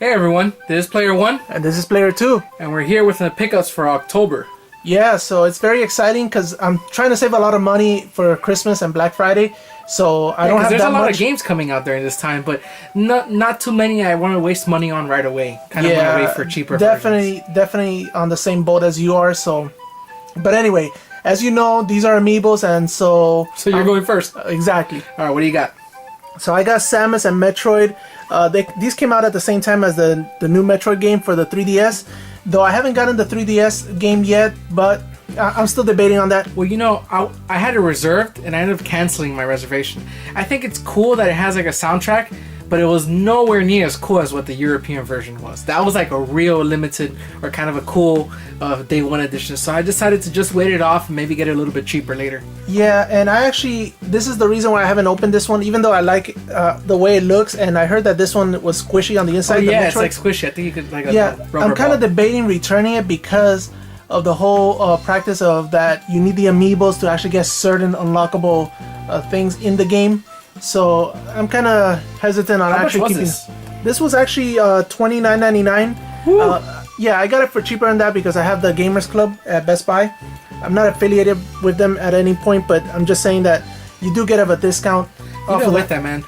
Hey everyone, this is Player 1. And this is Player 2. And we're here with the pickups for October. Yeah, so it's very exciting because I'm trying to save a lot of money for Christmas and Black Friday. So I don't have that much. There's a lot of games coming out during this time, but not too many I want to waste money on right away. Kind of want to wait for cheaper versions. Definitely on the same boat as you are. So, but anyway, as you know, these are amiibos, and so you're going first. Exactly. All right, what do you got? So I got Samus and Metroid. These came out at the same time as the new Metroid game for the 3DS. Though I haven't gotten the 3DS game yet, but I'm still debating on that. Well, you know, I had it reserved, and I ended up canceling my reservation. I think it's cool that it has like a soundtrack, but it was nowhere near as cool as what the European version was. That was like a real limited or kind of a cool day one edition. So I decided to just wait it off and maybe get it a little bit cheaper later. Yeah, and this is the reason why I haven't opened this one, even though I like the way it looks, and I heard that this one was squishy on the inside. Oh yeah, it's like squishy. I think you could like a rubber I'm kind of debating returning it because of the whole practice of that you need the amiibos to actually get certain unlockable things in the game. So I'm kind of hesitant on actually keeping. This was actually $29.99. Yeah, I got it for cheaper than that because I have the Gamers Club at Best Buy. I'm not affiliated with them at any point, but I'm just saying that you do get a discount. Even with that, man,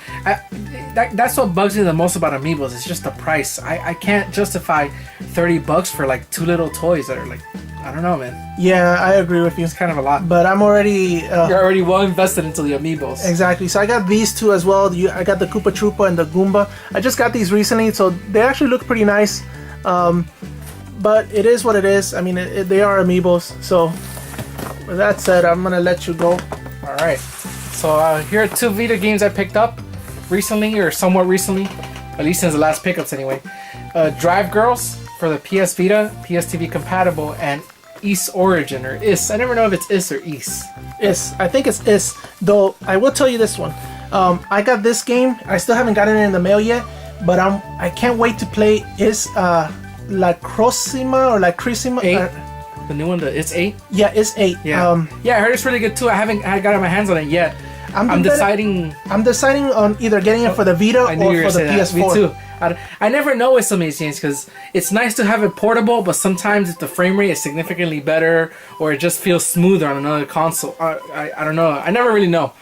that's what bugs me the most about amiibos. It's just the price. I can't justify $30 for like two little toys that are like, I don't know, man. Yeah, I agree with you. It's kind of a lot. But I'm already... You're already well invested into the amiibos. Exactly. So I got these two as well. I got the Koopa Troopa and the Goomba. I just got these recently, so they actually look pretty nice. But it is what it is. I mean, they are amiibos. So with that said, I'm going to let you go. All right. So here are two Vita games I picked up recently, or somewhat recently. At least since the last pickups anyway. Drive Girls for the PS Vita, PS TV compatible, and Is Origin, or Is. I never know if it's Is or Is. Is. I think it's Is. Though, I will tell you this one. I got this game. I still haven't gotten it in the mail yet, but I can't wait to play Is La Crosima or La Crisima. 8. The new one, it's 8? Yeah, it's 8. Yeah. Yeah, I heard it's really good too. I haven't got my hands on it yet. I'm deciding on either getting it for the Vita or for the PS4. Me too. I never know with some of these games because it's nice to have it portable, but sometimes if the frame rate is significantly better or it just feels smoother on another console, I don't know. I never really know.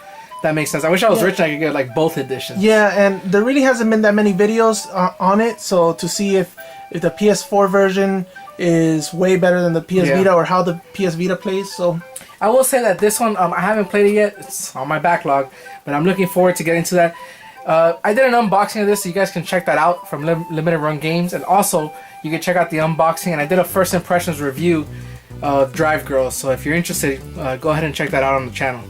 That makes sense. I wish I was rich and I could get like both editions. Yeah, and there really hasn't been that many videos on it, so to see if the PS4 version is way better than the PS Vita or how the PS Vita plays. So I will say that this one, I haven't played it yet. It's on my backlog, but I'm looking forward to getting to that. I did an unboxing of this, so you guys can check that out from Limited Run Games, and also you can check out the unboxing. And I did a first impressions review of Drive Girls, so if you're interested, go ahead and check that out on the channel.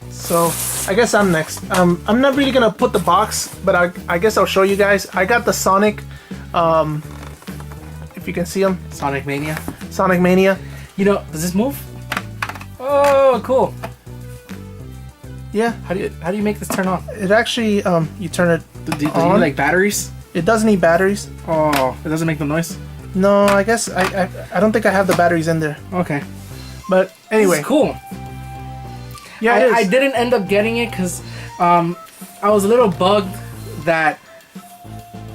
So I guess I'm next. I'm not really gonna put the box, but I guess I'll show you guys. I got the Sonic. If you can see them. Sonic Mania. Sonic Mania. You know, does this move? Oh, cool. Yeah. How do you make this turn on? It actually, you turn it do you need like batteries? It doesn't need batteries. Oh, it doesn't make the noise? No, I guess I don't think I have the batteries in there. Okay. But anyway. It's cool. Yeah, I didn't end up getting it because I was a little bugged that...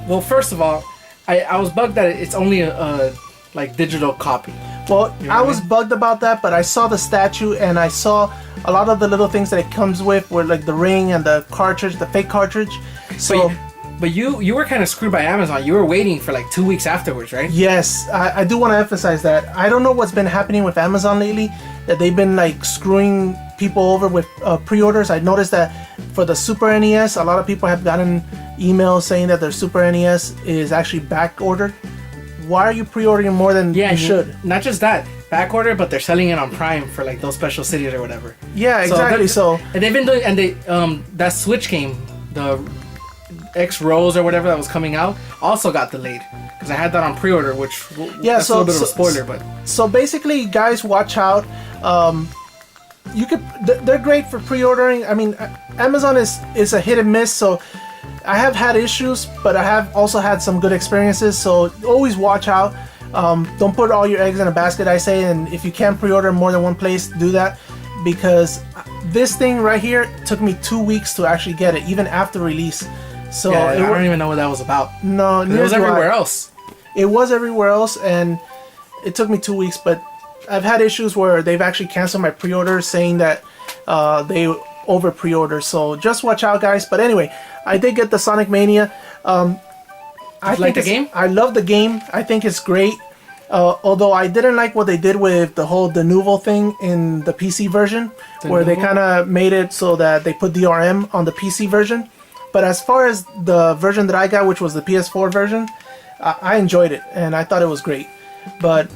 Well, first of all, I was bugged that it's only a like digital copy. Well, you know I was bugged about that, but I saw the statue and I saw a lot of the little things that it comes with, were like the ring and the cartridge, the fake cartridge. So, but you were kind of screwed by Amazon. You were waiting for like 2 weeks afterwards, right? Yes, I do want to emphasize that. I don't know what's been happening with Amazon lately, that they've been like screwing people over with pre-orders. I noticed that for the Super NES, a lot of people have gotten emails saying that their Super NES is actually back ordered. Why are you pre-ordering more than you should? Not just that, back order, but they're selling it on Prime for like those special cities or whatever. Yeah, exactly. So and they've been doing, and they that Switch game, the X Rose or whatever that was coming out, also got delayed because I had that on pre-order, which that's a little bit of a spoiler. But so basically, guys, watch out. They're great for pre-ordering. I mean, Amazon is a hit and miss, so I have had issues, but I have also had some good experiences, so always watch out. Don't put all your eggs in a basket, I say, and if you can pre-order more than one place, do that, because this thing right here took me 2 weeks to actually get it, even after release. So yeah, I don't even know what that was about. No, It was everywhere else. It was everywhere else, and it took me 2 weeks. But I've had issues where they've actually canceled my pre-order, saying that they over pre-order. So just watch out, guys. But anyway, I did get the Sonic Mania. I like the game? I love the game. I think it's great. Although I didn't like what they did with the whole Denuvo thing in the PC version, where they kind of made it so that they put DRM on the PC version. But as far as the version that I got, which was the PS4 version, I enjoyed it and I thought it was great. But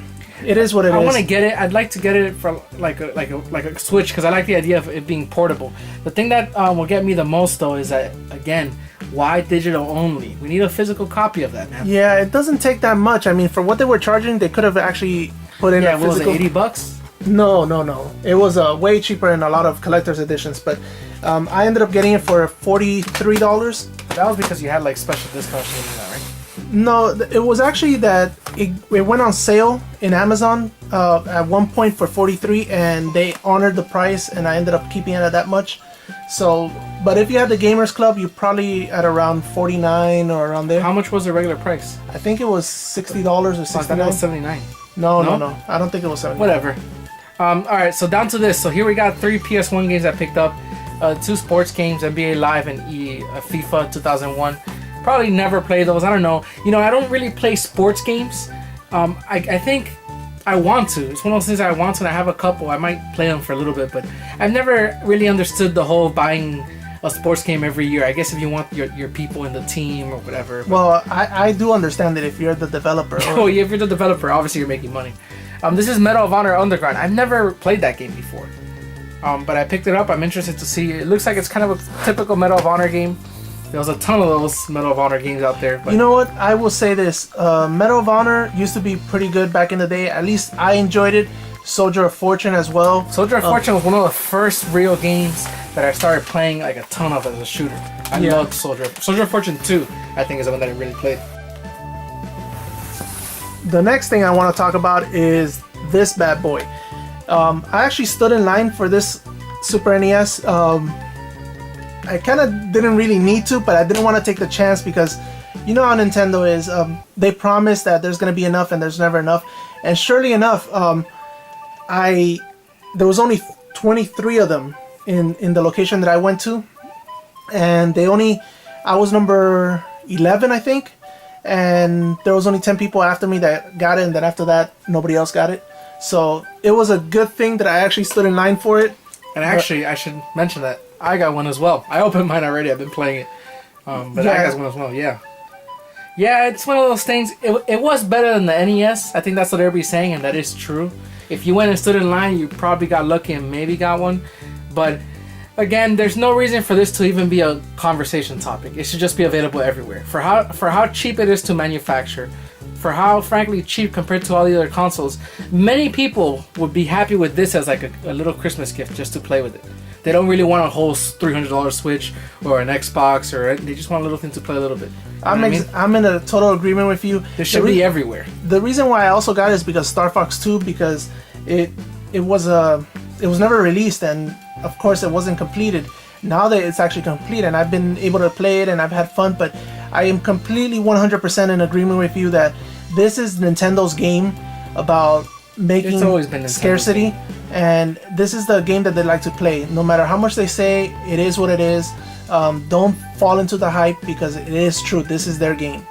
it is what it is. I want to get it. I'd like to get it for like a Switch because I like the idea of it being portable. The thing that will get me the most though is that, again, why digital only? We need a physical copy of that, man. Yeah, it doesn't take that much. I mean, for what they were charging, they could have actually put in a physical... What was it, $80? No. It was way cheaper in a lot of collector's editions, but I ended up getting it for $43. That was because you had like special discounts and that, right? No, it was actually that it went on sale in Amazon at one point for $43, and they honored the price, and I ended up keeping it at that much. So, but if you had the Gamers Club, you probably at around $49 or around there. How much was the regular price? I think it was $60 or $69. I thought it was $79. No. I don't think it was $79. Whatever. All right, so down to this. So here we got 3 PS1 games I picked up, 2 sports games, NBA Live and FIFA 2001. Probably never played those. I don't know. I don't really play sports games. I think I want to. It's one of those things I want to, and I have a couple. I might play them for a little bit, but I've never really understood the whole buying a sports game every year. I guess if you want your people in the team or whatever. Well, I do understand that if you're the developer. Oh, yeah, if you're the developer, obviously you're making money. This is Medal of Honor Underground. I've never played that game before, but I picked it up. I'm interested to see. It looks like it's kind of a typical Medal of Honor game. There was a ton of those Medal of Honor games out there. But you know what? I will say this. Medal of Honor used to be pretty good back in the day. At least I enjoyed it. Soldier of Fortune as well. Soldier of Fortune was one of the first real games that I started playing like a ton of as a shooter. I loved Soldier of Fortune 2, I think, is the one that I really played. The next thing I want to talk about is this bad boy. I actually stood in line for this Super NES. I kind of didn't really need to, but I didn't want to take the chance because you know how Nintendo is. They promise that there's going to be enough and there's never enough. And surely enough, there was only 23 of them in the location that I went to. And I was number 11, I think. And there was only 10 people after me that got it. And then after that, nobody else got it. So it was a good thing that I actually stood in line for it. And actually, I should mention that I got one as well. I opened mine already. I've been playing it. But I got one as well, yeah. Yeah, it's one of those things. It was better than the NES. I think that's what everybody's saying, and that is true. If you went and stood in line, you probably got lucky and maybe got one. But again, there's no reason for this to even be a conversation topic. It should just be available everywhere. For how cheap it is to manufacture, for how frankly cheap compared to all the other consoles, many people would be happy with this as like a little Christmas gift just to play with it. They don't really want a whole $300 Switch or an Xbox, or they just want a little thing to play a little bit. I'm in a total agreement with you. This should be everywhere. The reason why I also got it is because Star Fox 2, because it was never released, and of course it wasn't completed. Now that it's actually complete and I've been able to play it and I've had fun, but I am completely 100% in agreement with you that this is Nintendo's game about making scarcity, and this is the game that they like to play. No matter how much they say, it is what it is. Don't fall into the hype because it is true. This is their game.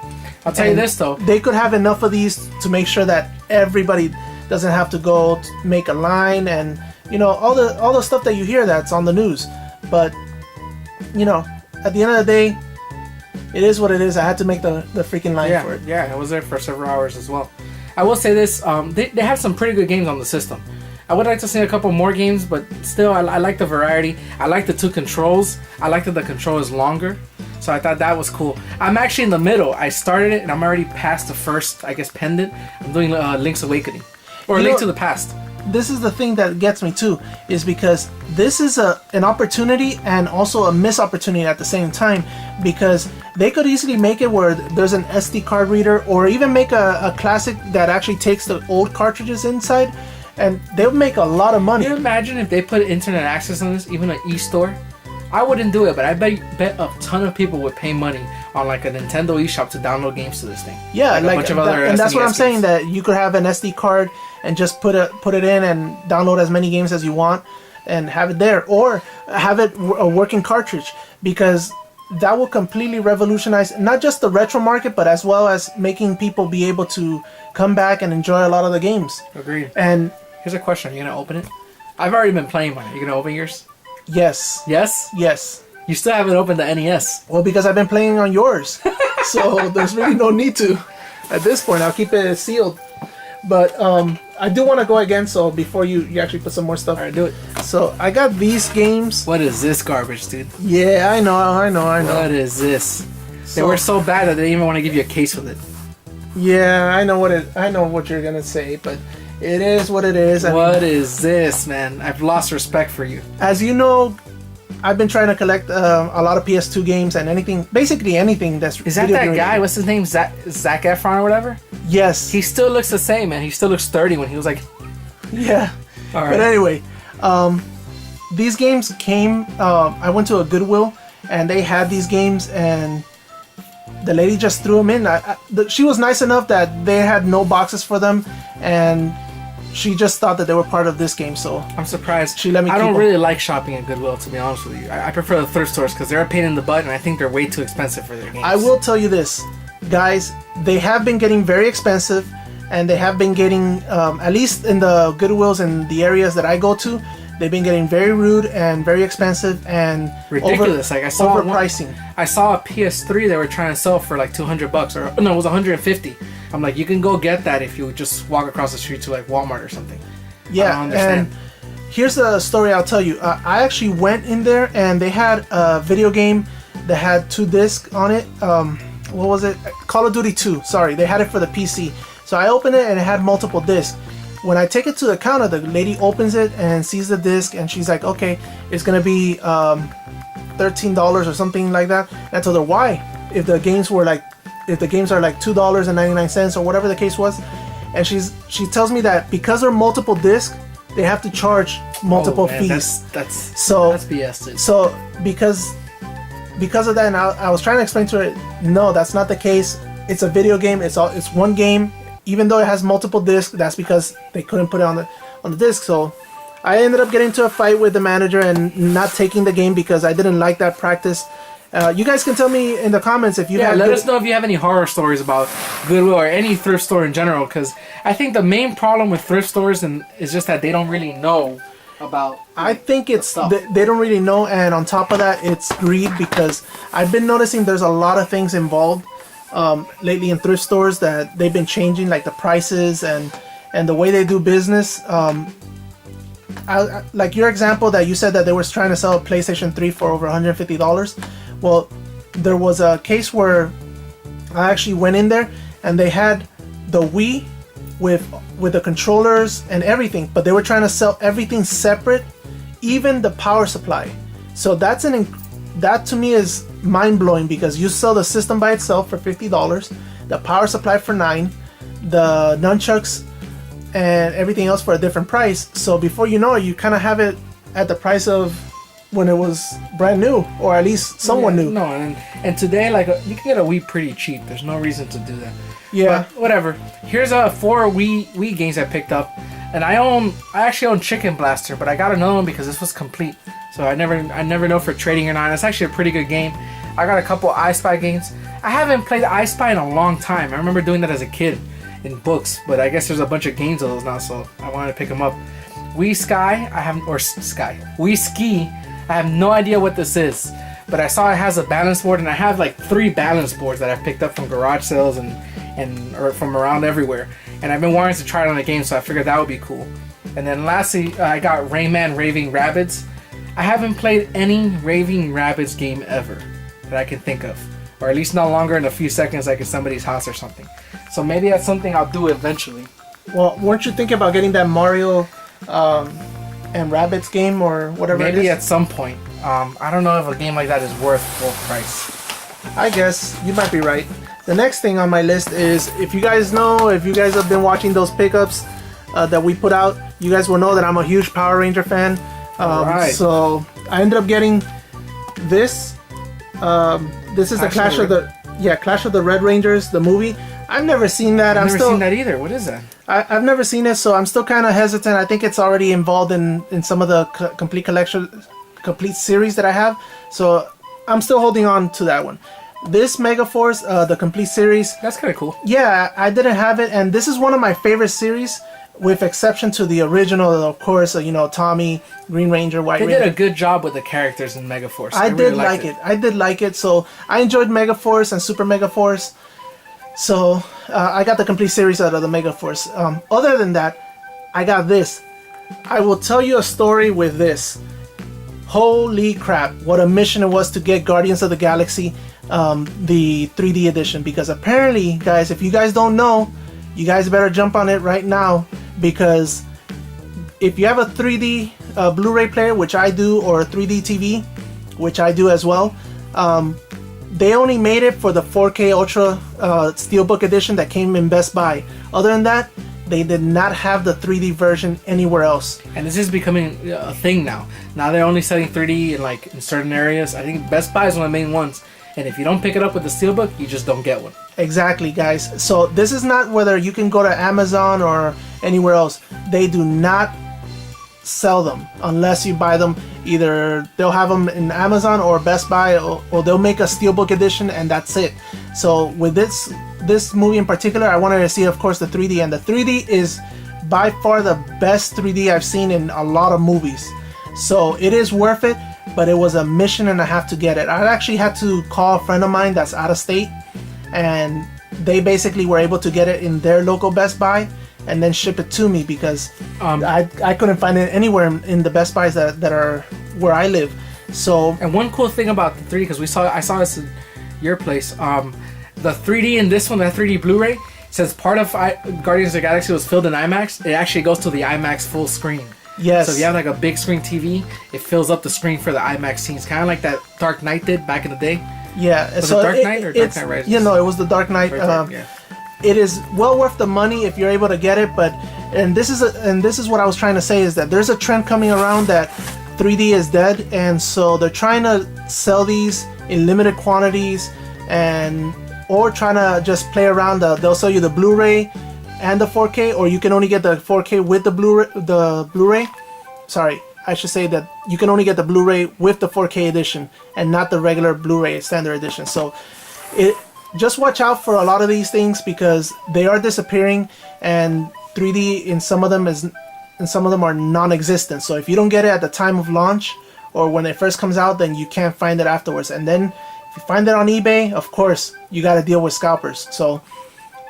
I'll tell you this though. They could have enough of these to make sure that everybody doesn't have to go to make a line and all the stuff that you hear that's on the news. But at the end of the day, it is what it is. I had to make the freaking line for it. Yeah, I was there for several hours as well. I will say this, they have some pretty good games on the system. I would like to see a couple more games, but still, I like the variety. I like the 2 controls. I like that the control is longer, so I thought that was cool. I'm actually in the middle. I started it, and I'm already past the first, I guess, pendant. I'm doing Link's Awakening, or Link to the Past. This is the thing that gets me too, is because this is an opportunity and also a missed opportunity at the same time, because they could easily make it where there's an SD card reader, or even make a classic that actually takes the old cartridges inside, and they would make a lot of money. Can you imagine if they put internet access on this, even an e-store? I wouldn't do it, but I bet a ton of people would pay money on like a Nintendo eShop to download games to this thing. Yeah, like a bunch of other and that's what SNES I'm saying, games. that you could have an SD card and just put it in and download as many games as you want and have it there, or have it a working cartridge, because that will completely revolutionize not just the retro market, but as well as making people be able to come back and enjoy a lot of the games. Agreed. And here's a question: are you gonna open it? I've already been playing mine. Are you gonna open yours? yes, Yes. yes. You still haven't opened the NES. Well, because I've been playing on yours, so there's really no need to. At this point, I'll keep it sealed. But I do want to go again. So before you actually put some more stuff. All right, do it. So I got these games. What is this garbage, dude? Yeah, I know. What is this? They were so bad that they didn't even want to give you a case with it. Yeah, I know what you're gonna say, but it is what it is. What is this, man? I've lost respect for you. As you know, I've been trying to collect a lot of PS2 games and basically anything that's. Is that video that guy? game. What's his name? Zac Efron or whatever? Yes. He still looks the same, man. He still looks 30 when he was like. Yeah. All right. But anyway, these games came. I went to a Goodwill and they had these games, and the lady just threw them in. She was nice enough that they had no boxes for them, and she just thought that they were part of this game. So I'm surprised. She let me I keep don't them. really like shopping at Goodwill, to be honest with you. I prefer the thrift stores because they're a pain in the butt, and I think they're way too expensive for their games. I will tell you this, guys. They have been getting very expensive, and they have been getting, at least in the Goodwills in the areas that I go to, they've been getting very rude and very expensive and ridiculous. Like I saw overpricing. I saw a PS3 they were trying to sell for like $200, or no, it was $150. I'm like, you can go get that if you just walk across the street to like Walmart or something. I Yeah, don't understand. and here's a story I'll tell you. I actually went in there and they had a video game that had 2 discs on it. What was it? Call of Duty 2. Sorry, they had it for the PC. So I opened it and it had multiple discs. When I take it to the counter, the lady opens it and sees the disc, and she's like, "Okay, it's gonna be $13 or something like that." And I told her why. If the games are like $2.99 or whatever the case was, and she tells me that because they're multiple discs, they have to charge multiple man, fees. That's So BS, dude. so because of that, and I was trying to explain to her, no, that's not the case. It's a video game. It's one game. Even though it has multiple discs, that's because they couldn't put it on the disc. So I ended up getting into a fight with the manager and not taking the game because I didn't like that practice. You guys can tell me in the comments if you Yeah, had let us know if you have any horror stories about Goodwill or any thrift store in general, because I think the main problem with thrift stores is just that they don't really know about. I think it's stuff. they don't really know, and on top of that, it's greed, because I've been noticing there's a lot of things involved lately in thrift stores that they've been changing, like the prices and the way they do business. Like your example that you said that they were trying to sell a PlayStation 3 for over $150. Well, there was a case where I actually went in there and they had the Wii with the controllers and everything, but they were trying to sell everything separate, even the power supply. So that to me is mind-blowing, because you sell the system by itself for $50, the power supply for $9, the nunchucks and everything else for a different price. So before you know it, you kind of have it at the price of when it was brand new, or at least someone new. No, and today, like, you can get a Wii pretty cheap. There's no reason to do that. Yeah. But whatever. Here's 4 Wii games I picked up, and I actually own Chicken Blaster, but I got another one because this was complete. So I never know for trading or not. It's actually a pretty good game. I got a couple I Spy games. I haven't played I Spy in a long time. I remember doing that as a kid in books, but I guess there's a bunch of games of those now, so I wanted to pick them up. Wii Ski. I have no idea what this is, but I saw it has a balance board, and I have like 3 balance boards that I've picked up from garage sales or from around everywhere. And I've been wanting to try it on a game, so I figured that would be cool. And then lastly, I got Rayman Raving Rabbids. I haven't played any Raving Rabbids game ever that I can think of, or at least not longer than a few seconds, like in somebody's house or something. So maybe that's something I'll do eventually. Well, weren't you thinking about getting that Mario and Rabbids game or whatever it Maybe is? at some point. I don't know if a game like that is worth full price. I guess you might be right. The next thing on my list is, if you guys have been watching those pickups that we put out, you guys will know that I'm a huge Power Ranger fan. Alright. So I ended up getting this. This is the Yeah, Clash of the Red Rangers, the movie. I've never seen that. I've never seen that either. What is that? I've never seen it, so I'm still kind of hesitant. I think it's already involved in some of the complete series that I have. So I'm still holding on to that one. This Megaforce, the complete series. That's kind of cool. Yeah, I didn't have it, and this is one of my favorite series, with exception to the original, of course. Tommy, Green Ranger, White Ranger. They did a good job with the characters in Megaforce. I did like it. I did like it. So I enjoyed Megaforce and Super Megaforce. So I got the complete series out of the Megaforce. Other than that, I got this. I will tell you a story with this. Holy crap, what a mission it was to get Guardians of the Galaxy, the 3D edition. Because apparently, guys, if you guys don't know, you guys better jump on it right now. Because if you have a 3D Blu-ray player, which I do, or a 3D TV, which I do as well, they only made it for the 4K Ultra Steelbook edition that came in Best Buy. Other than that, they did not have the 3D version anywhere else. And this is becoming a thing now. Now they're only selling 3D in certain areas. I think Best Buy is one of the main ones. And if you don't pick it up with the Steelbook, you just don't get one. Exactly, guys. So this is not whether you can go to Amazon or anywhere else. They do not sell them unless you buy them. Either they'll have them in Amazon or Best Buy, or they'll make a Steelbook edition, and that's it. So with this movie in particular, I wanted to see, of course, the 3D, and the 3D is by far the best 3D I've seen in a lot of movies. So it is worth it, but it was a mission and a half to get it. I actually had to call a friend of mine that's out of state, and they basically were able to get it in their local Best Buy and then ship it to me, because I couldn't find it anywhere in the Best Buys that are where I live. So, and one cool thing about the 3D, because I saw this in your place, the 3D in this one, that 3D Blu-ray, says part of Guardians of the Galaxy was filmed in IMAX. It actually goes to the IMAX full screen. Yes. So if you have like a big screen TV, it fills up the screen for the IMAX scenes, kind of like that Dark Knight did back in the day. Yeah. Was it Dark Knight or Dark Knight Rises? It was the Dark Knight. Yeah. It is well worth the money if you're able to get it, and this is what I was trying to say, is that there's a trend coming around that 3D is dead, and so they're trying to sell these in limited quantities, or trying to just play around. They'll sell you the Blu-ray and the 4K, or you can only get the 4K with the Blu-ray. Sorry, I should say that you can only get the Blu-ray with the 4K edition and not the regular Blu-ray standard edition. So just watch out for a lot of these things, because they are disappearing, and 3D in some of them are non-existent. So if you don't get it at the time of launch or when it first comes out, then you can't find it afterwards. And then if you find it on eBay, of course, you got to deal with scalpers. So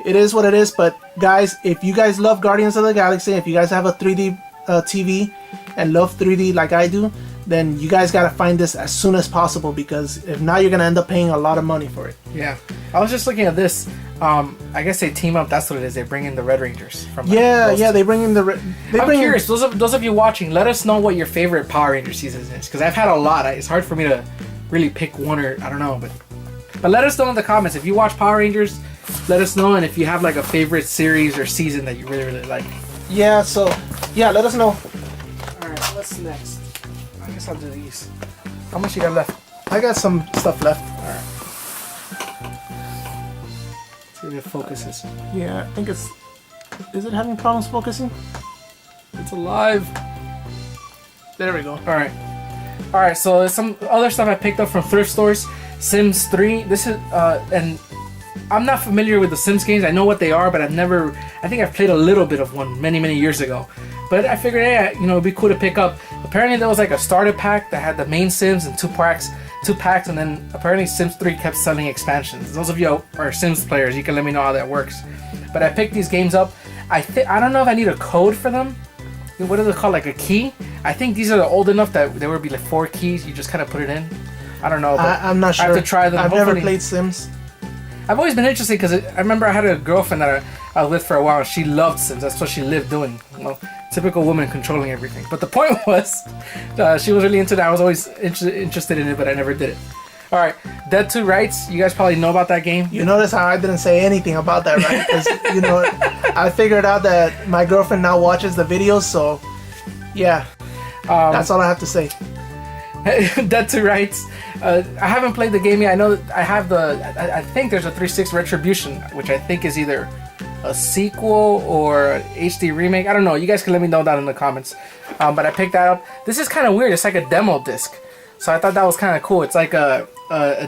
it is what it is. But guys, if you guys love Guardians of the Galaxy, if you guys have a 3D TV and love 3D like I do, then you guys got to find this as soon as possible, because if not, you're going to end up paying a lot of money for it. Yeah. I was just looking at this. I guess they team up. That's what it is. They bring in the Red Rangers from. They bring in the. I'm curious. Those of you watching, let us know what your favorite Power Ranger season is, because I've had a lot. It's hard for me to really pick one, or I don't know, but let us know in the comments if you watch Power Rangers. Let us know, and if you have like a favorite series or season that you really like. Yeah. So let us know. All right. What's next? I guess I'll do these. How much you got left? I got some stuff left. All right. See if it focuses. Yeah, I think it's. Is it having problems focusing? It's alive. There we go. All right. So there's some other stuff I picked up from thrift stores. Sims 3. This is and I'm not familiar with the Sims games. I know what they are, but I think I've played a little bit of one many years ago. But I figured, hey, it'd be cool to pick up. Apparently there was like a starter pack that had the main Sims and two packs, and then apparently Sims 3 kept selling expansions. Those of you who are Sims players, you can let me know how that works. But I picked these games up. I don't know if I need a code for them. What is it called? Like a key? I think these are old enough that there would be like 4 keys. You just kind of put it in. I don't know. But I'm not sure. I have to try them. I've never played Sims. I've always been interested, because I remember I had a girlfriend that I lived for a while, and she loved Sims. That's what she lived doing. Typical woman controlling everything. But the point was, she was really into that. I was always interested in it, but I never did it. All right, Dead to Rights. You guys probably know about that game. You notice how I didn't say anything about that, right? Because I figured out that my girlfriend now watches the videos, so yeah, that's all I have to say. Dead to Rights. I haven't played the game yet. I know I have I think there's a 360 Retribution, which I think is either a sequel or HD remake. I don't know. You guys can let me know down in the comments. But I picked that up. This is kind of weird. It's like a demo disc. So I thought that was kind of cool. It's like a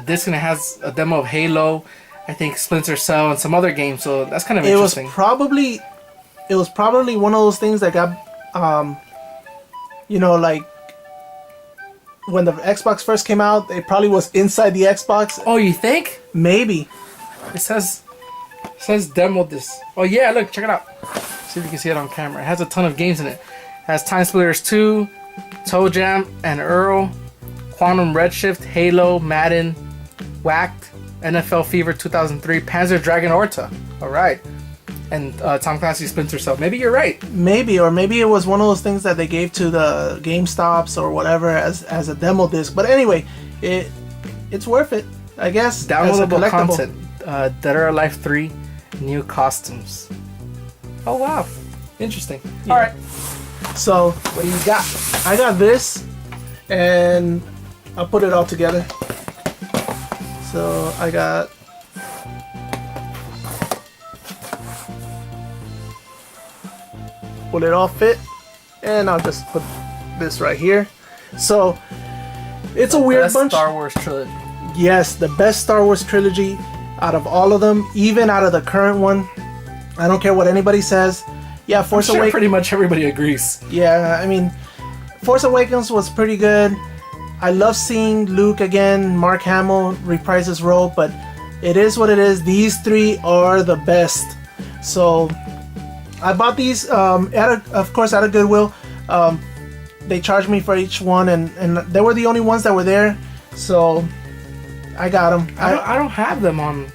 disc and it has a demo of Halo, I think Splinter Cell, and some other games. So that's kind of interesting. It was probably one of those things that got, like when the Xbox first came out, it probably was inside the Xbox. Oh, you think? Maybe. It says demo disc. Oh yeah, look, check it out. See if you can see it on camera. It has a ton of games in it. It has Time Splitters 2, Toe Jam and Earl, Quantum Redshift, Halo, Madden, Whacked, NFL Fever 2003, Panzer Dragon Orta. All right. And Tom Clancy's Splinter Cell. Maybe you're right. Maybe it was one of those things that they gave to the GameStops or whatever as a demo disc. But anyway, it's worth it, I guess. Downloadable content. Dead or Alive 3, new costumes. Oh wow, interesting. Yeah. All right. So what do you got? I got this, and I'll put it all together. So I got. Will it all fit? And I'll just put this right here. So it's a weird bunch. Star Wars trilogy. Yes, the best Star Wars trilogy out of all of them, even out of the current one. I don't care what anybody says. Yeah, Force Awakens. Pretty much everybody agrees. Yeah, I mean, Force Awakens was pretty good. I love seeing Luke again, Mark Hamill reprise his role, but it is what it is. These three are the best. So I bought these, of course, out of Goodwill. They charged me for each one, and they were the only ones that were there. So I got them. I don't have them on.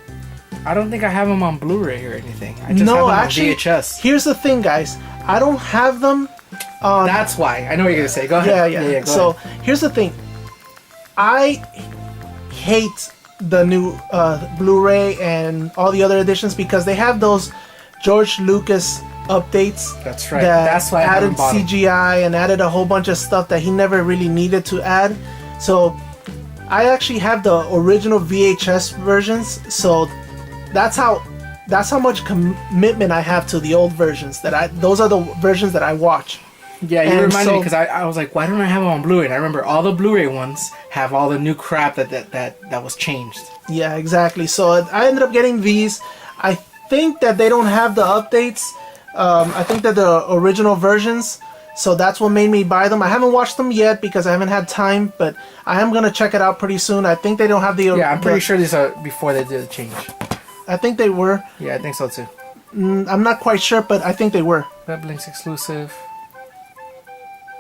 I don't think I have them on Blu-ray or anything. I just have them on VHS. Here's the thing, guys. I don't have them on. That's why. I know what you're gonna say. Go ahead. Yeah. Go ahead. Here's the thing. I hate the new Blu-ray and all the other editions because they have those George Lucas updates. That's right. That's why I added CGI and added a whole bunch of stuff that he never really needed to add. So I actually have the original VHS versions. So that's how much commitment I have to the old versions. Those are the versions that I watch. Yeah, you reminded me because I was like, why don't I have them on Blu-ray? And I remember all the Blu-ray ones have all the new crap that was changed. Yeah, exactly. So I ended up getting these. I think that they don't have the updates. I think that the original versions. So that's what made me buy them. I haven't watched them yet because I haven't had time, but I am gonna check it out pretty soon. I think they don't have the. Yeah, I'm pretty sure these are before they did the change. I think they were. Yeah, I think so too. I'm not quite sure, but I think they were. Weblinks exclusive.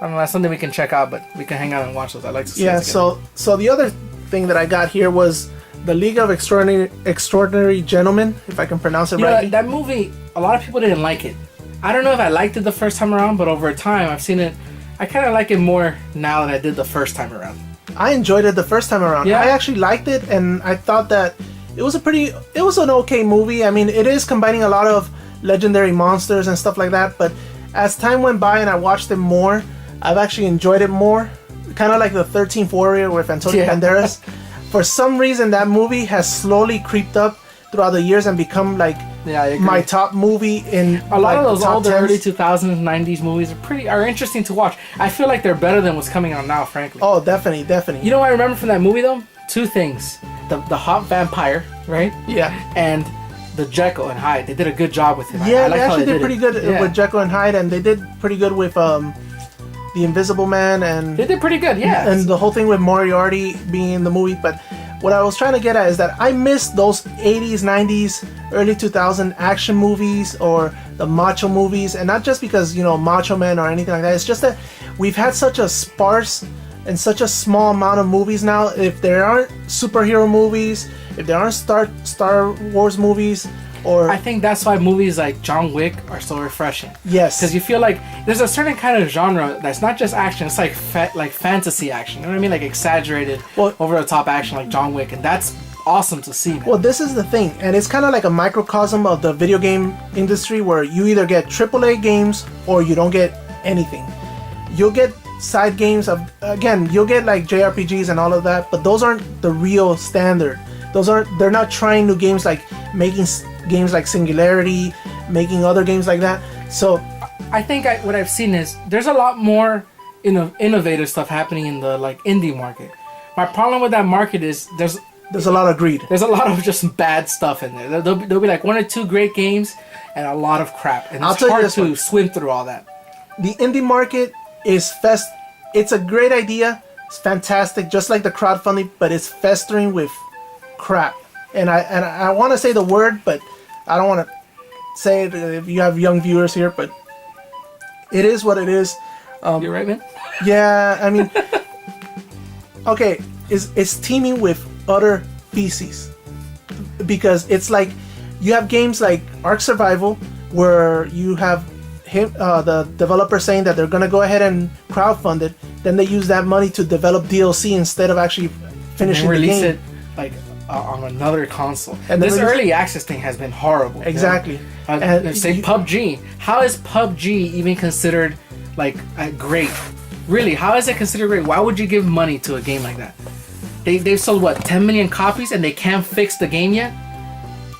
I don't know, that's something we can check out, but we can hang out and watch those. I like to see Yeah, so the other thing that I got here was the League of Extraordinary Gentlemen, if I can pronounce it right. That movie, a lot of people didn't like it. I don't know if I liked it the first time around, but over time I've seen it. I kind of like it more now than I did the first time around. I enjoyed it the first time around. Yeah. I actually liked it, and I thought that it was an okay movie. I mean, it is combining a lot of legendary monsters and stuff like that, but as time went by and I watched it more, I've actually enjoyed it more. Kind of like the 13th Warrior with Antonio Banderas. For some reason, that movie has slowly creeped up throughout the years and become like my top movie in a lot of those older early 2000s, 90s movies are interesting to watch. I feel like they're better than what's coming out now, frankly. Oh, definitely. You know what I remember from that movie though? Two things: the hot vampire, right? Yeah. And the Jekyll and Hyde. They did a good job with him. Yeah, they actually did pretty good with Jekyll and Hyde, and they did pretty good with the Invisible Man, and they did pretty good, yeah. And the whole thing with Moriarty being in the movie. But what I was trying to get at is that I miss those 80s, 90s, early 2000 action movies or the macho movies, and not just because Macho Man or anything like that. It's just that we've had such a sparse and such a small amount of movies now. If there aren't superhero movies, if there aren't Star Wars movies. Or I think that's why movies like John Wick are so refreshing. Yes, because you feel like there's a certain kind of genre that's not just action; it's like fantasy action. You know what I mean? Like exaggerated, over the top action, like John Wick, and that's awesome to see. Man. Well, this is the thing, and it's kind of like a microcosm of the video game industry, where you either get AAA games or you don't get anything. You'll get side games of, again, you'll get like JRPGs and all of that, but those aren't the real standard. They're not trying new games, like making games like Singularity, making other games like that. So I think what I've seen is there's a lot more innovative stuff happening in the like indie market. My problem with that market is there's a lot of greed. There's a lot of just bad stuff in there. There'll be like 1 or 2 great games and a lot of crap, and it's hard to swim through all that. The indie market is it's a great idea. It's fantastic, just like the crowdfunding, but it's festering with crap. And I want to say the word, but I don't want to say it if you have young viewers here, but it is what it is. You're right, man. Yeah, I mean, okay, it's teaming with utter feces, because it's like you have games like Ark Survival where you have the developer saying that they're gonna go ahead and crowdfund it, then they use that money to develop DLC instead of actually finishing the game. Release it like on another console. And this early access thing has been horrible. Exactly. You know? And say PUBG. How is PUBG even considered like great? Really, how is it considered great? Why would you give money to a game like that? They've sold what, 10 million copies and they can't fix the game yet?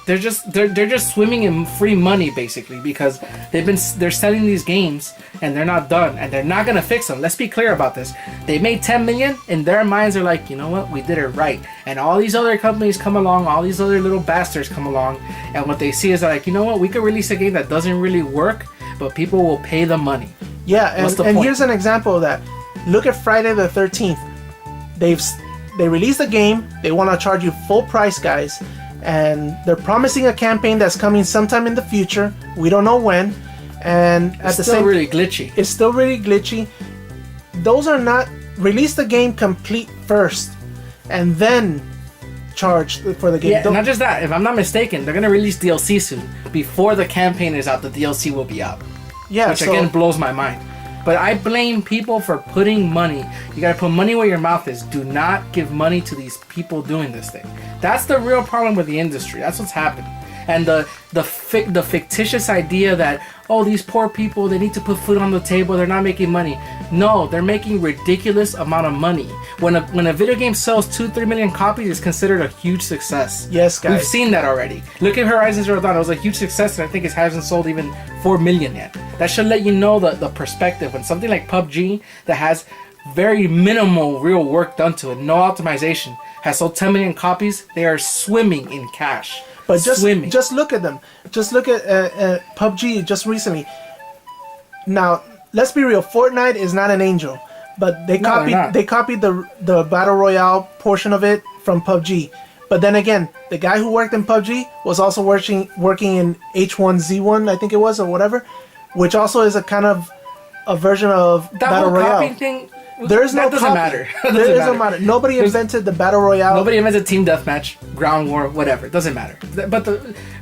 They're just swimming in free money basically, because they're selling these games and they're not done and they're not gonna fix them. Let's be clear about this. They made 10 million, in their minds are like, you know what, we did it right. And all these other companies come along, all these other little bastards come along, and what they see is like, you know what, we could release a game that doesn't really work, but people will pay the money. Yeah, and here's an example of that. Look at Friday the 13th. They released a game, they want to charge you full price, guys. And they're promising a campaign that's coming sometime in the future. We don't know when. And at the same, really glitchy. It's still really glitchy. Those are not, release the game complete first, and then charge for the game. Yeah, not just that. If I'm not mistaken, they're gonna release DLC soon. Before the campaign is out, the DLC will be out. Yeah, which again blows my mind. But I blame people for putting money. You gotta put money where your mouth is. Do not give money to these people doing this thing. That's the real problem with the industry. That's what's happening. And the fictitious idea that, oh, these poor people, they need to put food on the table, they're not making money. No, they're making ridiculous amount of money. When a video game sells 2-3 million copies, it's considered a huge success. Yes, guys. We've seen that already. Look at Horizon Zero Dawn. It was a huge success, and I think it hasn't sold even 4 million yet. That should let you know the perspective. When something like PUBG, that has very minimal real work done to it, no optimization, has sold 10 million copies, they are swimming in cash. But just look at them. Just look at PUBG just recently. Now, let's be real. Fortnite is not an angel, but they copied the battle royale portion of it from PUBG. But then again, the guy who worked in PUBG was also working in H1Z1, I think it was, or whatever, which also is a kind of a version of that battle whole royale. Copying thing. There's no doesn't matter. That doesn't matter. Nobody invented the battle royale. Nobody invented team deathmatch, ground war, whatever. It doesn't matter.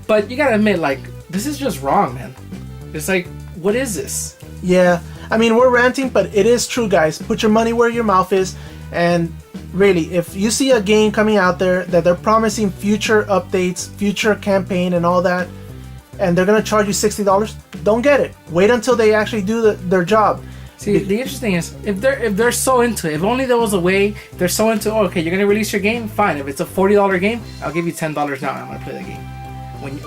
But you gotta admit, like, this is just wrong, man. It's like, what is this? Yeah, I mean, we're ranting, but it is true, guys. Put your money where your mouth is, and really, if you see a game coming out there that they're promising future updates, future campaign, and all that, and they're gonna charge you $60, don't get it. Wait until they actually do their job. See, the interesting is, if they're so into it, if only there was a way, they're so into, oh, okay, you're gonna release your game, fine. If it's a $40 game, I'll give you $10 now, and I'm gonna play the game.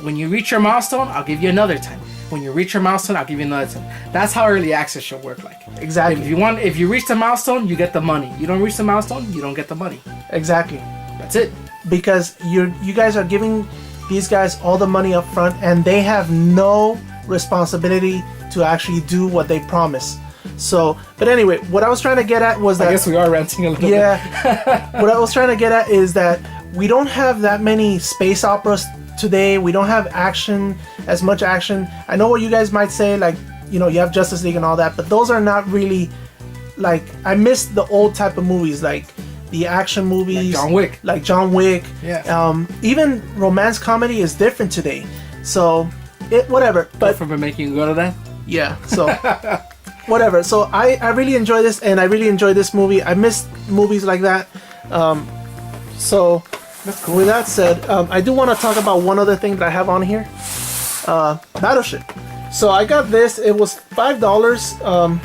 When you reach your milestone, I'll give you another 10. When you reach your milestone, I'll give you another 10. That's how early access should work like. Exactly. If you reach the milestone, you get the money. You don't reach the milestone, you don't get the money. Exactly. That's it. Because you guys are giving these guys all the money up front, and they have no responsibility to actually do what they promise. So, but anyway, what I was trying to get at was that... I guess we are ranting a little bit. Yeah. What I was trying to get at is that we don't have that many space operas today. We don't have as much action. I know what you guys might say, like, you know, you have Justice League and all that, but those are not really, like, I miss the old type of movies, like the action movies. Like John Wick. Yeah. Even romance comedy is different today. So, whatever. But from making you go to that? Yeah, so... Whatever. So I really enjoy this, and I really enjoy this movie. I miss movies like that. So that's cool. With that said, I do want to talk about one other thing that I have on here. Battleship. So I got this. It was $5.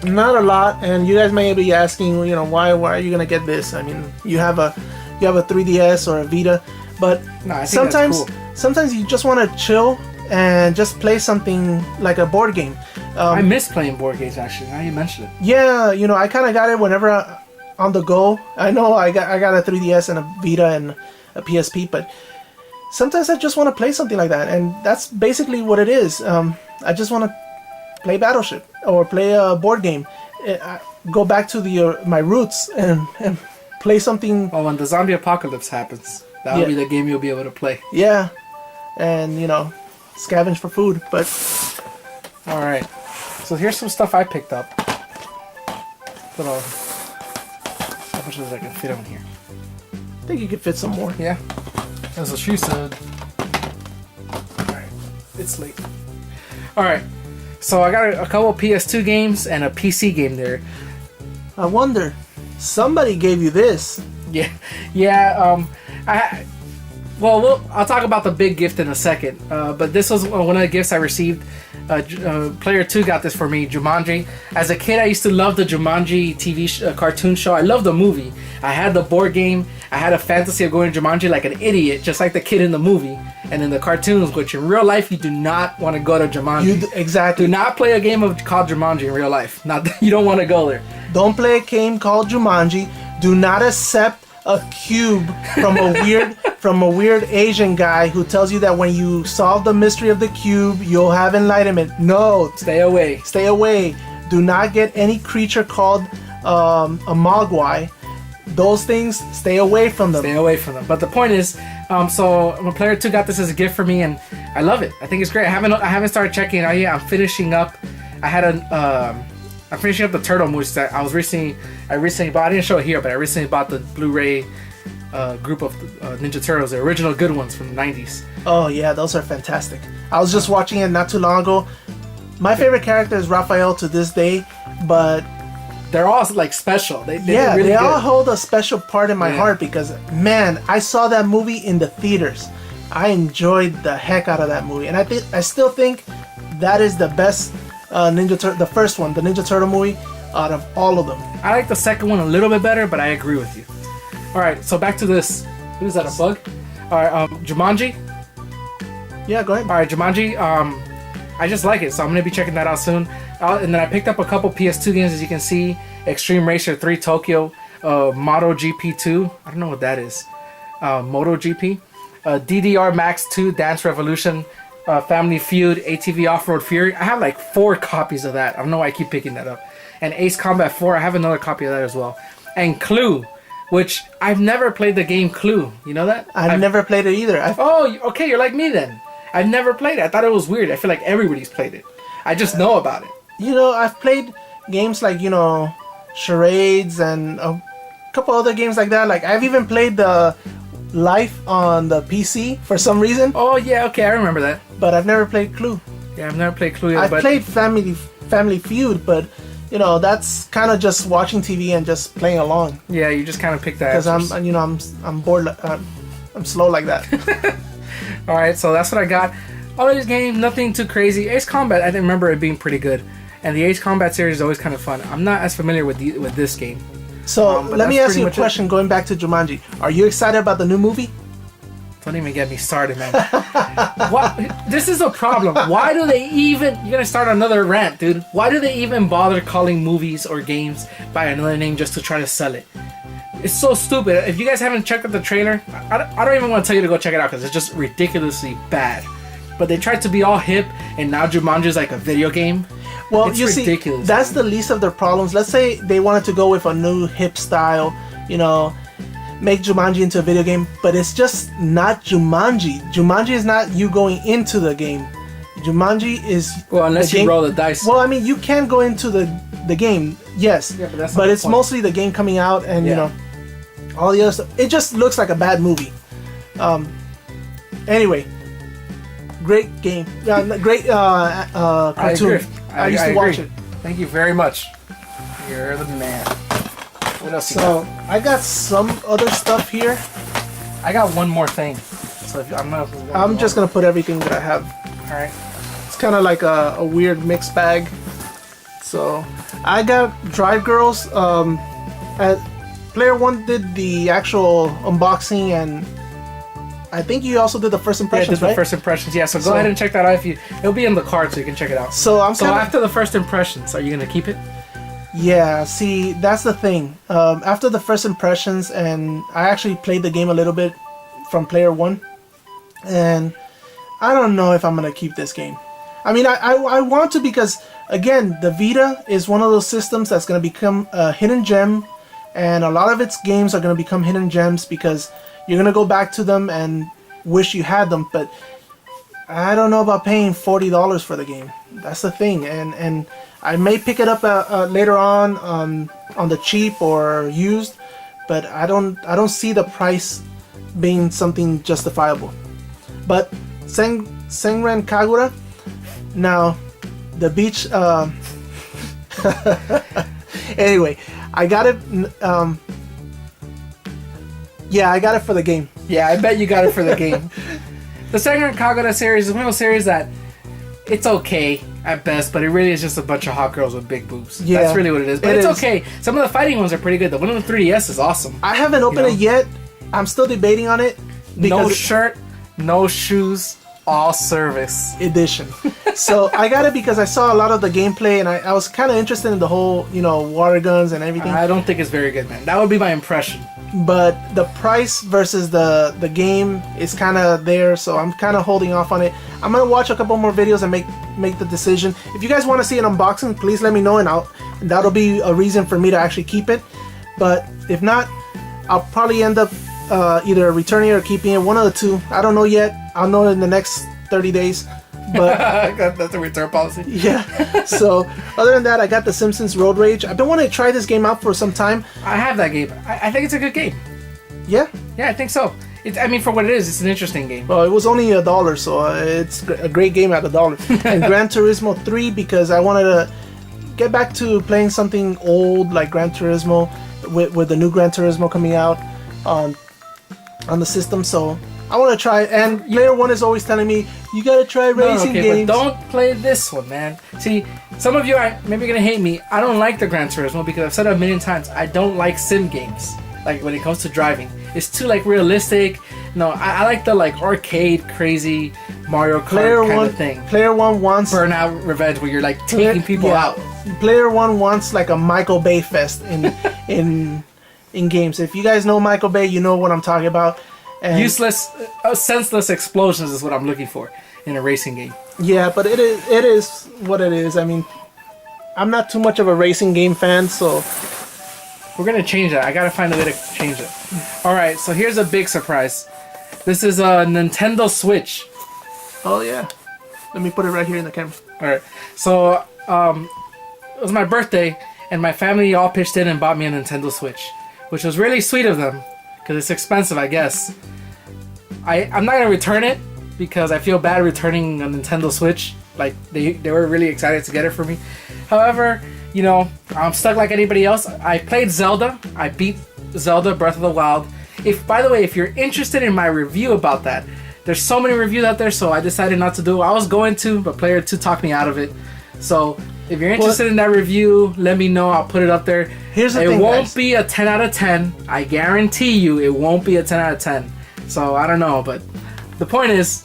Not a lot, and you guys may be asking, why are you gonna get this? I mean, you have a 3DS or a Vita, but No, I think sometimes that's cool. sometimes you just want to chill and just play something like a board game. I miss playing board games actually. Now you mention it. Yeah, I kind of got it whenever on the go. I know I got a 3DS and a Vita and a PSP, but sometimes I just want to play something like that, and that's basically what it is. I just want to play Battleship or play a board game. Go back to my roots and play something. Oh, when the zombie apocalypse happens, that'll be the game you'll be able to play. Yeah, and scavenge for food. But all right, so here's some stuff I picked up. Little, how much is I can fit on here? I think you could fit some more. Yeah, as she said. All right, it's late. All right, so I got a couple PS2 games and a PC game there. I wonder, somebody gave you this. Yeah. I'll talk about the big gift in a second. But this was one of the gifts I received. Player 2 got this for me, Jumanji. As a kid, I used to love the Jumanji TV cartoon show. I loved the movie. I had the board game. I had a fantasy of going to Jumanji like an idiot, just like the kid in the movie and in the cartoons, which in real life, you do not want to go to Jumanji. Exactly. Do not play a game called Jumanji in real life. You don't want to go there. Don't play a game called Jumanji. Do not accept a cube from a weird Asian guy who tells you that when you solve the mystery of the cube, you'll have enlightenment. No, Stay away. Stay away. Do not get any creature called a Mogwai. Those things, stay away from them. Stay away from them. But the point is, so my Player 2 got this as a gift for me, and I love it. I think it's great. I haven't started checking it out yet. I'm finishing up. I'm finishing up the Turtle movies that I recently bought. I didn't show it here, but I recently bought the Blu-ray group of Ninja Turtles, the original good ones from the 90s. Oh yeah, those are fantastic. I was just watching it not too long ago. My favorite character is Raphael to this day, but they're all like special. They they all hold a special part in my heart because, man, I saw that movie in the theaters. I enjoyed the heck out of that movie, and I still think that is the best the first one, the Ninja Turtle movie, out of all of them. I like the second one a little bit better, but I agree with you. All right, so back to this. What is that, a bug? All right, Jumanji. Yeah, go ahead. All right, Jumanji. I just like it, so I'm gonna be checking that out soon. And then I picked up a couple PS2 games, as you can see: Extreme Racer 3 Tokyo, Moto GP 2. I don't know what that is. Moto GP, DDR Max 2 Dance Revolution, Family Feud, ATV Off-Road Fury. I have like 4 copies of that. I don't know why I keep picking that up. And Ace Combat 4. I have another copy of that as well. And Clue, which I've never played the game Clue. You know that? I've never played it either. Oh, okay. You're like me then. I've never played it. I thought it was weird. I feel like everybody's played it. I just know about it. I've played games like, charades and a couple other games like that. Like, I've even played the Life on the PC for some reason. Oh, yeah. Okay, I remember that. But I've never played Clue. Yeah, I've never played Clue yet. I've played Family Feud, but that's kind of just watching TV and just playing along. Yeah, you just kind of pick that. Because I'm bored. I'm slow like that. All right, so that's what I got. All these games, nothing too crazy. Ace Combat, I didn't remember it being pretty good, and the Ace Combat series is always kind of fun. I'm not as familiar with this game. So let me ask you a question. Going back to Jumanji, are you excited about the new movie? Don't even get me started, man. What? This is a problem. Why do they even... You're going to start another rant, dude. Why do they even bother calling movies or games by another name just to try to sell it? It's so stupid. If you guys haven't checked out the trailer, I don't even want to tell you to go check it out because it's just ridiculously bad. But they tried to be all hip, and now Jumanji is like a video game. Well, it's you ridiculous, see, that's the least of their problems. Let's say they wanted to go with a new hip style, make Jumanji into a video game, but it's just not Jumanji. Jumanji is not you going into the game. Jumanji is... Well, unless you roll the dice. Well, I mean, you can go into the game, yes. Yeah, but it's mostly the game coming out and, all the other stuff. It just looks like a bad movie. Anyway, great game. Great cartoon. I used to watch it. Thank you very much. You're the man. What else you got? I got some other stuff here. I got one more thing. So I'm just gonna put everything that I have. All right. It's kind of like a weird mixed bag. So I got Drive Girls. Player One did the actual unboxing, and I think you also did the first Yeah, impressions, did the right? first impressions. Yeah, so go ahead and check that out. It'll be in the card, so you can check it out. So I'm So kind of after the first impressions, are you gonna keep it? yeah. See, that's the thing. After the first impressions, and I actually played the game a little bit from Player One, and I don't know if I'm gonna keep this game. I mean, I want to because again, the Vita is one of those systems that's gonna become a hidden gem, and a lot of its games are gonna become hidden gems because you're gonna go back to them and wish you had them. But I don't know about paying $40 for the game. That's the thing, and I may pick it up later on the cheap or used, but I don't see the price being something justifiable. But Senran Kagura, now the beach. Anyway, I got it. Yeah, I got it for the game. Yeah, I bet you got it for the game. The Senran Kagura series is one of those series that it's okay at best, but it really is just a bunch of hot girls with big boobs. Yeah, that's really what it is. But it it's is. okay. Some of the fighting ones are pretty good. The one on the 3DS is awesome. I haven't opened You know? it yet. I'm still debating on it No because shirt, no shoes, all service. edition. So I got it because I saw a lot of the gameplay, and I was kind of interested in the whole, water guns and everything. I don't think it's very good, man. That would be my impression. But the price versus the game is kind of there, so I'm kind of holding off on it. I'm gonna watch a couple more videos and make the decision. If you guys want to see an unboxing, please let me know, and that'll be a reason for me to actually keep it. But if not, I'll probably end up either returning it or keeping it. One of the two. I don't know yet. I'll know in the next 30 days. But That's a return policy. yeah. So other than that, I got The Simpsons Road Rage. I've been wanting to try this game out for some time. I have that game. I think it's a good game. Yeah. Yeah, I think so. I mean, for what it is, it's an interesting game. Well, it was only $1, so it's a great game at $1. And Gran Turismo 3 because I wanted to get back to playing something old like Gran Turismo with the new Gran Turismo coming out on the system. So I want to try it. And Player One is always telling me you gotta try racing games. But don't play this one, man. See, some of you are maybe gonna hate me. I don't like the Gran Turismo because I've said it a million times. I don't like sim games. Like when it comes to driving, it's too like realistic. No, I like the like arcade crazy Mario Kart kind of thing. Player One wants Burnout Revenge, where you're like taking people out. Player One wants like a Michael Bay fest in games. If you guys know Michael Bay, you know what I'm talking about. And Useless, senseless explosions is what I'm looking for in a racing game. yeah, but it is what it is. I mean, I'm not too much of a racing game fan, so We're gonna change that. I gotta find a way to change it. All right, so here's a big surprise. This is a Nintendo Switch. oh yeah. Let me put it right here in the camera. All right, so it was my birthday, and my family all pitched in and bought me a Nintendo Switch, which was really sweet of them because it's expensive, I guess. I'm not gonna return it because I feel bad returning a Nintendo Switch. Like they were really excited to get it for me. However, I'm stuck like anybody else. I played Zelda. I beat Zelda Breath of the Wild. By the way, if you're interested in my review about that, there's so many reviews out there, so I decided not to do it. I was going to, but Player 2 talked me out of it. So if you're interested in that review, let me know. I'll put it up there. Here's the thing, thing, it won't guys. be a 10 out of 10. I guarantee you it won't be a 10 out of 10. So I don't know, but the point is,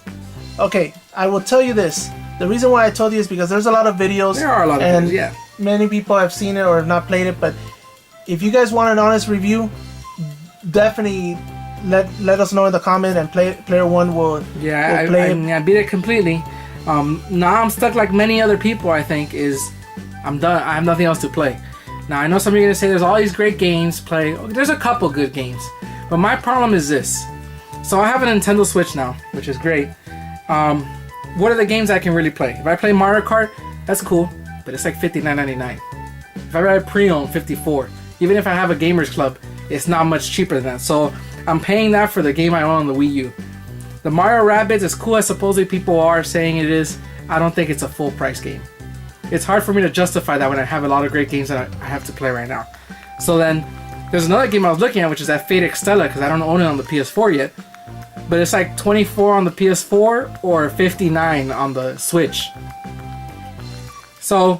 Okay, I will tell you this. The reason why I told you is because there's a lot of videos. there are a lot of and things, yeah. many people have seen it or have not played it, but if you guys want an honest review, definitely let us know in the comment, and Player One will Yeah, play I beat it completely. Now I'm stuck like many other people, I think, I'm done. I have nothing else to play. Now, I know some of you are going to say there's all these great games to play. There's a couple good games. But my problem is this. So I have a Nintendo Switch now, which is great. What are the games I can really play? If I play Mario Kart, that's cool, but it's like $59.99. If I buy a pre-owned, $54. Even if I have a Gamers Club, it's not much cheaper than that. So I'm paying that for the game I own on the Wii U. The Mario Rabbids, as cool as supposedly people are saying it is, I don't think it's a full price game. It's hard for me to justify that when I have a lot of great games that I have to play right now. So then, there's another game I was looking at, which is that Fate Extella, because I don't own it on the PS4 yet. But it's like $24 on the PS4 or $59 on the Switch. So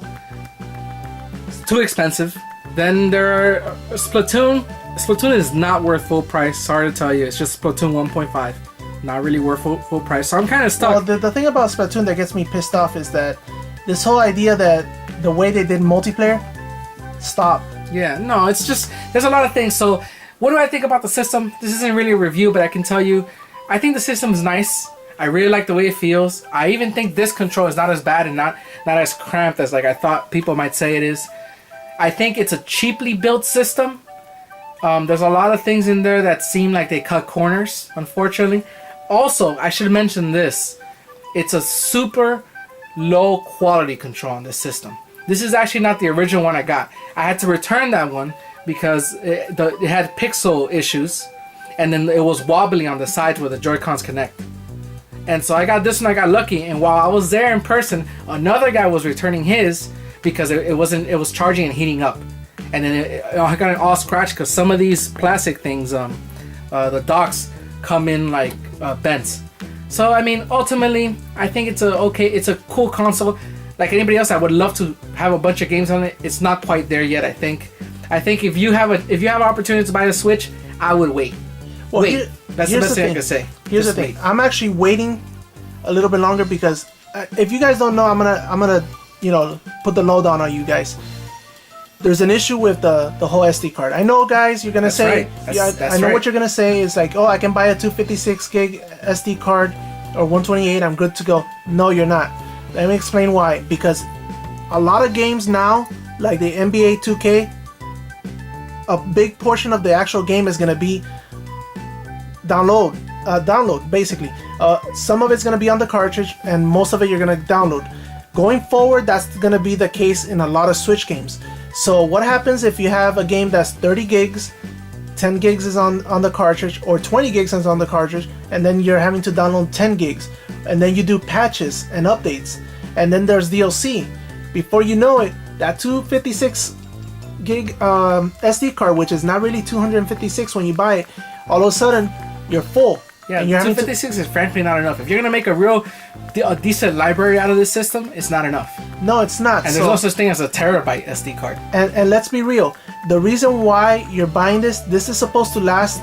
too expensive. Then there are Splatoon. Splatoon is not worth full price. Sorry to tell you, it's just Splatoon 1.5. Not really worth full price. So I'm kind of stuck. Well, the thing about Splatoon that gets me pissed off is that this whole idea that the way they did multiplayer, stop. Yeah, no, it's just, there's a lot of things. So what do I think about the system? This isn't really a review, but I can tell you, I think the system is nice. I really like the way it feels. I even think this control is not as bad and not as cramped as like I thought people might say it is. I think it's a cheaply built system. There's a lot of things in there that seem like they cut corners, unfortunately. Also, I should mention this. It's a super low quality control on this system. This is actually not the original one I got. I had to return that one because it had pixel issues, and then it was wobbly on the sides where the Joy-Cons connect. And so I got this one, I got lucky, and while I was there in person, another guy was returning his because it was charging and heating up. And then I got it all scratched because some of these plastic things, the docks come in like bent. So I mean, ultimately, I think it's a cool console. Like anybody else, I would love to have a bunch of games on it. It's not quite there yet. I think if you have an opportunity to buy a Switch, I would wait. Well, wait. That's the best thing I can say. Here's Just the thing. wait. I'm actually waiting a little bit longer because if you guys don't know, I'm gonna put the lowdown on you guys. There's an issue with the whole SD card. I know, guys, you're gonna say, right. I know what you're gonna say is like, oh, I can buy a 256 gig SD card or 128. I'm good to go. No, you're not. Let me explain why. Because a lot of games now, like the NBA 2K, a big portion of the actual game is gonna be download basically. Some of it's gonna be on the cartridge, and most of it you're gonna download. Going forward, that's gonna be the case in a lot of Switch games. So what happens if you have a game that's 30 gigs, 10 gigs is on the cartridge, or 20 gigs is on the cartridge, and then you're having to download 10 gigs, and then you do patches and updates, and then there's DLC. Before you know it, that 256 gig SD card, which is not really 256 when you buy it, all of a sudden you're full. Yeah, and you're 256 is frankly not enough. If you're gonna make a decent library out of this system, it's not enough. No, it's not. And there's no such thing as a terabyte SD card. And let's be real. The reason why you're buying this is supposed to last.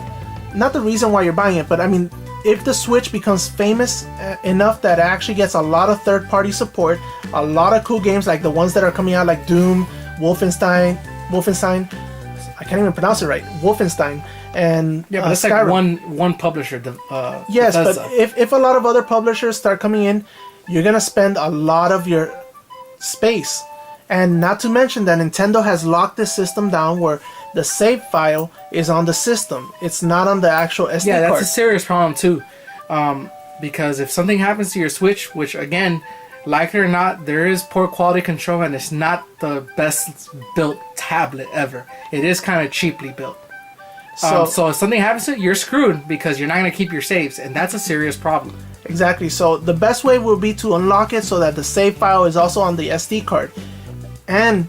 Not the reason why you're buying it, but I mean, if the Switch becomes famous enough that it actually gets a lot of third-party support, a lot of cool games like the ones that are coming out, like Doom, Wolfenstein. I can't even pronounce it right. Wolfenstein. And yeah, but it's Skyrim. like one publisher. Yes, Bethesda. but if a lot of other publishers start coming in, you're gonna spend a lot of your space. And not to mention that Nintendo has locked this system down where the save file is on the system. It's not on the actual SD card. Yeah, that's a serious problem too. Because if something happens to your Switch, which again, like it or not, there is poor quality control, and it's not the best built tablet ever. It is kind of cheaply built. So if something happens to it, you're screwed because you're not going to keep your saves, and that's a serious problem. Exactly. So the best way will be to unlock it so that the save file is also on the SD card, and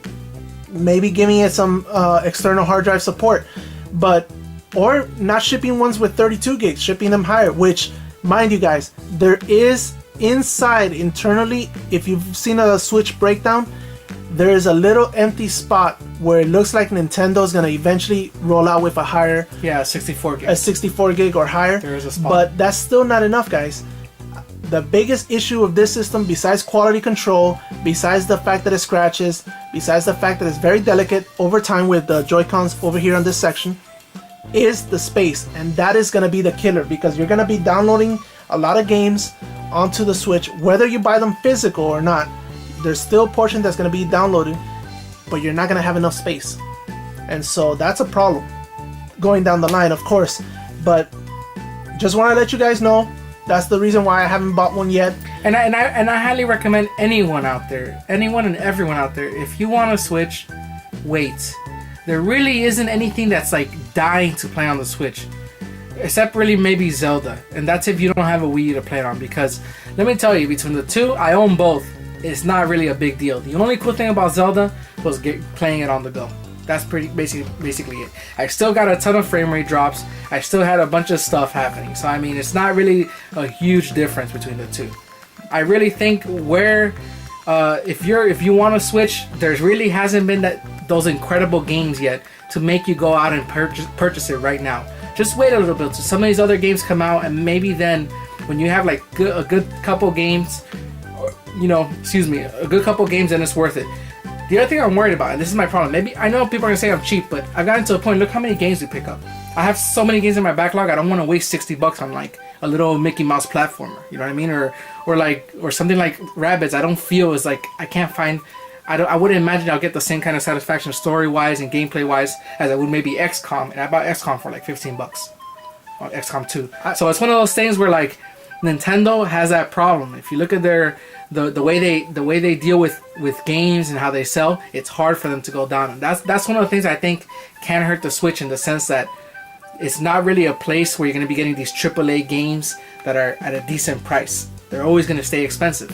maybe giving it some external hard drive support, or not shipping ones with 32 gigs, shipping them higher. Which, mind you guys, there is internally, if you've seen a Switch breakdown, there is a little empty spot where it looks like Nintendo is going to eventually roll out with a higher... Yeah, 64 gig. A 64 gig or higher. There is a spot. But that's still not enough, guys. The biggest issue of this system, besides quality control, besides the fact that it scratches, besides the fact that it's very delicate over time with the Joy-Cons over here on this section, is the space. And that is going to be the killer, because you're going to be downloading a lot of games onto the Switch, whether you buy them physical or not. There's still a portion that's going to be downloaded, but you're not going to have enough space. And so that's a problem going down the line, of course. But just want to let you guys know, that's the reason why I haven't bought one yet. And I highly recommend anyone and everyone out there, if you want to Switch, wait. There really isn't anything that's like dying to play on the Switch, except really maybe Zelda, and that's if you don't have a Wii U to play it on. Because let me tell you, between the two, I own both. It's not really a big deal. The only cool thing about Zelda was playing it on the go. That's basically it. I still got a ton of frame rate drops. I still had a bunch of stuff happening. So I mean, it's not really a huge difference between the two. I really think where if you want to switch, there's really hasn't been those incredible games yet to make you go out and purchase it right now. Just wait a little bit till some of these other games come out, and maybe then when you have like a good couple games, a good couple games, then it's worth it. The other thing I'm worried about, and this is my problem, maybe I know people are gonna say I'm cheap, but I've gotten to a point. Look how many games we pick up. I have so many games in my backlog. I don't want to waste $60 on like a little Mickey Mouse platformer. You know what I mean? Or something like Rabbids. I don't feel is like I can't find. I wouldn't imagine I'll get the same kind of satisfaction story wise and gameplay wise as I would maybe XCOM, and I bought XCOM for like $15 on XCOM 2. So it's one of those things where like Nintendo has that problem. If you look at the way they deal with games and how they sell, it's hard for them to go down. And that's one of the things I think can hurt the Switch, in the sense that it's not really a place where you're going to be getting these AAA games that are at a decent price. They're always going to stay expensive.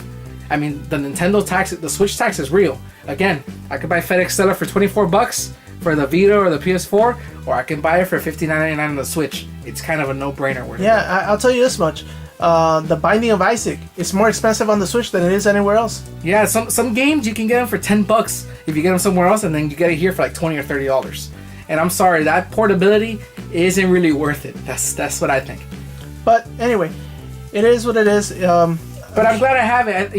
I mean, the Switch tax is real. Again, I could buy FedEx Stella for $24 for the Vita or the PS4, or I can buy it for $59.99 on the Switch. It's kind of a no-brainer. I'll tell you this much. The Binding of Isaac is more expensive on the Switch than it is anywhere else. Yeah, some games you can get them for $10 if you get them somewhere else, and then you get it here for like $20 or $30. And I'm sorry, that portability isn't really worth it. That's what I think. But anyway, it is what it is. But I'm glad I have it.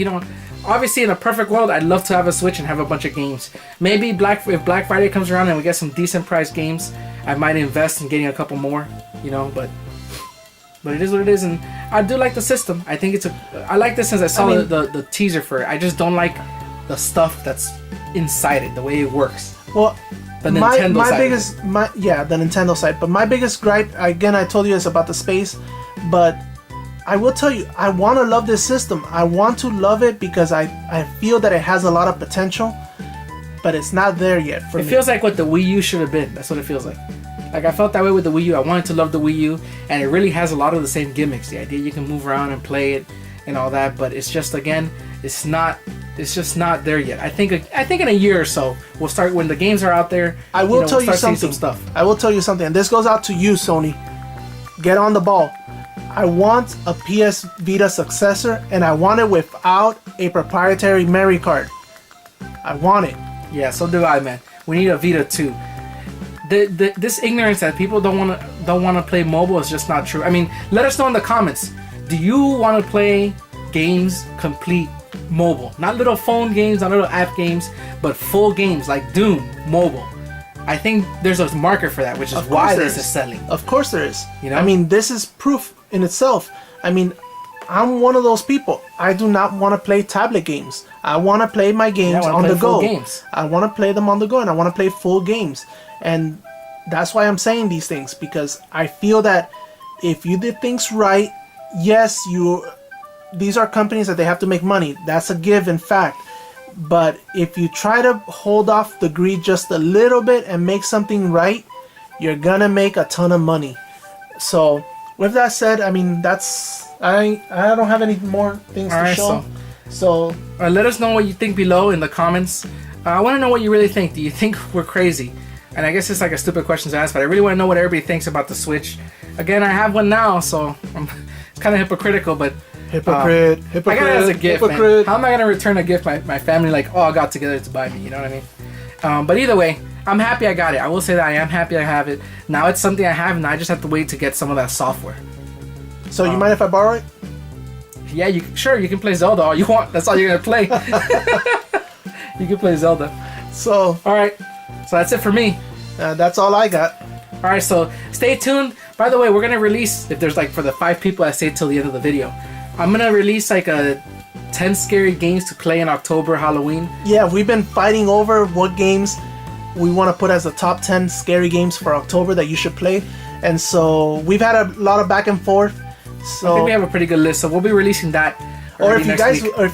Obviously in a perfect world, I'd love to have a Switch and have a bunch of games. Maybe if Black Friday comes around and we get some decent priced games, I might invest in getting a couple more. But it is what it is, and I do like the system. I think I like this since I saw the teaser for it. I just don't like the stuff that's inside it, the way it works. Well, the Nintendo side. The Nintendo side. But my biggest gripe, again, I told you, is about the space. But I will tell you, I want to love this system. I want to love it because I feel that it has a lot of potential, but it's not there yet for me. It feels like what the Wii U should have been. That's what it feels like. Like, I felt that way with the Wii U. I wanted to love the Wii U, and it really has a lot of the same gimmicks. The idea you can move around and play it and all that, but it's just, again, it's just not there yet. I think in a year or so, we'll start, when the games are out there. I will tell you something. I will tell you something, and this goes out to you, Sony. Get on the ball. I want a PS Vita successor, and I want it without a proprietary memory card. I want it. Yeah, so do I, man. We need a Vita too. This ignorance that people don't want to play mobile is just not true. I mean, let us know in the comments. Do you want to play games complete mobile? Not little phone games, not little app games, but full games like Doom mobile. I think there's a market for that, which is why this is selling. Of course there is. I mean, this is proof in itself. I mean, I'm one of those people. I do not want to play tablet games. I want to play my games on the go. I want to play them on the go, and I want to play full games. And that's why I'm saying these things, because I feel that if you did things right, yes, these are companies that they have to make money. That's a given fact. But if you try to hold off the greed just a little bit and make something right, you're gonna make a ton of money. So with that said, I mean, I don't have any more things to show. So let us know what you think below in the comments. I want to know what you really think. Do you think we're crazy? And I guess it's like a stupid question to ask, but I really want to know what everybody thinks about the Switch. Again, I have one now, so it's kind of hypocritical, but hypocrite. I got it as a gift, man. How am I gonna return a gift my family like all got together to buy me? You know what I mean? But either way, I'm happy I got it. I will say that I am happy I have it. Now it's something I have, and I just have to wait to get some of that software. So you mind if I borrow it? Yeah, you can play Zelda all you want. That's all you're gonna play. You can play Zelda. So all right. So that's it for me. That's all I got. All right, so stay tuned. By the way, we're gonna release, if there's like, for the 5 people that stay till the end of the video, I'm gonna release like a 10 scary games to play in October, Halloween. Yeah, we've been fighting over what games we want to put as the top 10 scary games for October that you should play, and so we've had a lot of back and forth. So I think we have a pretty good list, so we'll be releasing that. Or if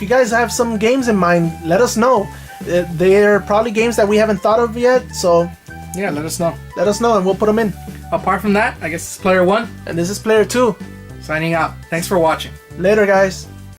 you guys have some games in mind, let us know. They're probably games that we haven't thought of yet, so yeah, let us know. Let us know, and we'll put them in. Apart from that, I guess it's Player 1. And this is Player 2. Signing out. Thanks for watching. Later, guys.